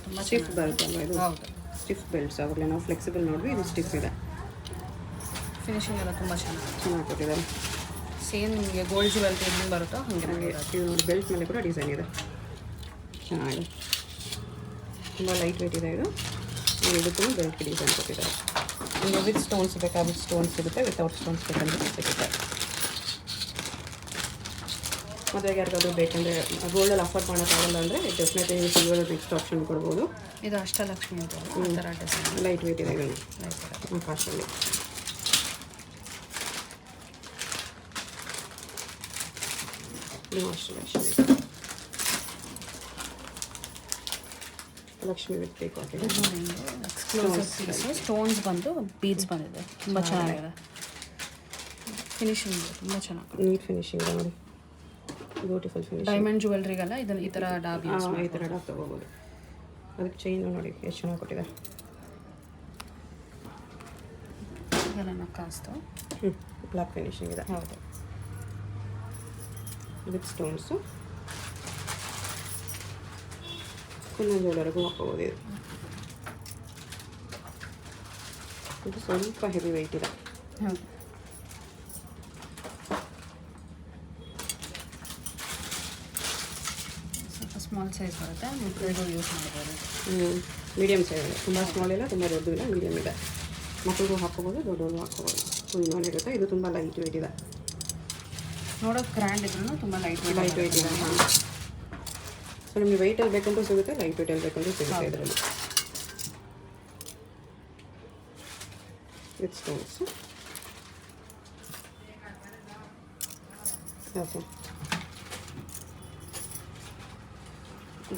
ತುಂಬ ಸ್ಟಿಫ್ ಬರುತ್ತಲ್ವ ಇದು. ಹೌದು, ಸ್ಟಿಫ್ ಬೆಲ್ಟ್ಸ್. ಅವಾಗಲೇ ನಾವು ಫ್ಲೆಕ್ಸಿಬಲ್ ನೋಡಿದ್ವಿ. ಇದು ಸ್ಟಿಫ್ ಇದೆ. ಫಿನಿಶಿಂಗ್ ಎಲ್ಲ ತುಂಬ ಚೆನ್ನಾಗಿದೆ. ಚೆನ್ನಾಗಿ ಕೊಟ್ಟಿದ್ದಾರೆ. ಸೇಮ್ ನಿಮಗೆ ಗೋಲ್ಡ್ ಜ್ಯುವೆಲ್ರಿ ಹೆಂಗೆ ಬರುತ್ತೋ ಹಾಗೆ ಹಾಗೆ ಇದು ನೋಡಿ ಬೆಲ್ಟ್ ಮೇಲೆ ಕೂಡ ಡಿಸೈನ್ ಇದೆ. ಚೆನ್ನಾಗಿದೆ. ತುಂಬ ಲೈಟ್ ವೇಟ್ ಇದೆ ಇದು. ಇದಕ್ಕೂ ಬೆಲ್ಟ್ಗೆ ಡಿಸೈನ್ ಕೊಟ್ಟಿದ್ದಾರೆ. ನಿಮಗೆ ವಿತ್ ಸ್ಟೋನ್ಸ್ ಬೇಕಾ ವಿತ್ ಸ್ಟೋನ್ಸ್ ಸಿಗುತ್ತೆ, ವಿತೌಟ್ ಸ್ಟೋನ್ಸ್ ಬೇಕಂದ್ರೆ ಸಿಗುತ್ತೆ. ಮದುವೆಗೆ ಯಾರಿಗಾದ್ರು ಬೇಕಂದರೆ ಗೋಲ್ಡಲ್ಲಿ ಅಫೋರ್ಡ್ ಮಾಡೋಕ್ಕಾಗಲ್ಲ ಅಂದರೆ ಡೆಫಿನೆಟ್ಲಿ ನೀವು ಸಿಲ್ವರ್ ನೆಕ್ಸ್ಟ್ ಆಪ್ಷನ್ ಕೊಡ್ಬೋದು. ಇದು ಅಷ್ಟಲಕ್ಷ್ಮಿ ಅಂತ ಆ ಥರ ಡಿಸೈನ್. ಲೈಟ್ ವೇಟ್ ಇದೆ ಇದನ್ನು ಲೈಕ್ ಆಕಾಶಲ್ಲಿ. ಇದು ಅಷ್ಟಲಕ್ಷ್ಮಿ. ಲಕ್ಷ್ಮಿ ವಿತ್ ಬೇಕು ಹಾಕಿದೆ. Exclusive piece. ಸ್ಟೋನ್ಸ್ ಬಂದು ಬೀಡ್ಸ್ ಬಂದಿದೆ. ತುಂಬ ಚೆನ್ನಾಗಿದೆ. ಫಿನಿಶಿಂಗ್ ತುಂಬ ಚೆನ್ನಾಗಿ. ನೀಟ್ ಫಿನಿಶಿಂಗ್ ಇದೆ ನೋಡಿ. Beautiful finish. ಡೈಮಂಡ್ ಜ್ಯುವೆಲ್ರಿಗೆಲ್ಲ ಇದನ್ನು ಈ ಥರ ಡಾಬ್ ಯೂಸ್ ಈ ಥರ ಡಾಬ್ ತೊಗೋಬೋದು. ಅದಕ್ಕೆ ಚೈನು ನೋಡಿ ಎಷ್ಟು ಚೆನ್ನಾಗಿ ಕೊಟ್ಟಿದೆ. ಇದೆಲ್ಲ ನಕಾಸ್ತು. ಬ್ಲ್ಯಾಕ್ ಫಿನಿಶಿಂಗ್ ಇದೆ. ಹೌದು, ವಿತ್ ಸ್ಟೋನ್ಸು. ಕುಂದನ್ ಜ್ಯುವೆಲರಿಗೂ ಹಾಕೋಬೋದು. ಇದು ಸ್ವಲ್ಪ ಹೆವಿ ವೆಯ್ಟ್ ಇದೆ. ಹೌದು, ಸ್ವಲ್ಪ ಸ್ಮಾಲ್ ಸೈಜ್ ಬರುತ್ತೆ. ಮಕ್ಕಳಿಗೂ ಯೂಸ್ ಮಾಡ್ಬೋದು. ಮೀಡಿಯಮ್ ಸೈಜ್ ಇದೆ. ತುಂಬ ಸ್ಮಾಲ್ ಇಲ್ಲ, ತುಂಬ ದೊಡ್ಡದು ಇಲ್ಲ, ಮೀಡಿಯಮ್ ಇದೆ. ಮಕ್ಕಳಿಗೂ ಹಾಕೋಬೋದು, ದೊಡ್ಡವರು ಹಾಕೋಬೋದು. ಫುಲ್ ಇರುತ್ತೆ. ಇದು ತುಂಬ ಲೈಟ್ ವೇಟ್ ಇದೆ. ನೋಡೋಕೆ ಗ್ರ್ಯಾಂಡ್ ಇದ್ರೂ ತುಂಬ ಲೈಟ್ ವೇಟ್ ಇದೆ. ಹಾಂ, ಸೊ ನಿಮಗೆ ವೆಯ್ಟಲ್ಲಿ ಬೇಕಂತೂ ಸಿಗುತ್ತೆ, ಲೈಟ್ ವೇಟಲ್ಲಿ ಬೇಕಂತೂ ಸಿಗುತ್ತೆ ಇದರಲ್ಲಿ. With stones. ಓಕೆ,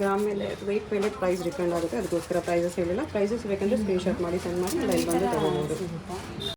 ಗ್ರಾಮ್ ಮೇಲೆ ವೆಯ್ಟ್ ಮೇಲೆ ಪ್ರೈಸ್ ಡಿಪೆಂಡ್ ಆಗುತ್ತೆ. ಅದಕ್ಕೋಸ್ಕರ ಪ್ರೈಸಸ್ ಹೇಳಿಲ್ಲ. ಪ್ರೈಸಸ್ ಬೇಕಂದರೆ ಸ್ಕ್ರೀನ್ಶಾಟ್ ಮಾಡಿ ಸೆಂಡ್ ಮಾಡಿ ಲೈವ್ ಬಂದು ತೊಗೋಬೋದು.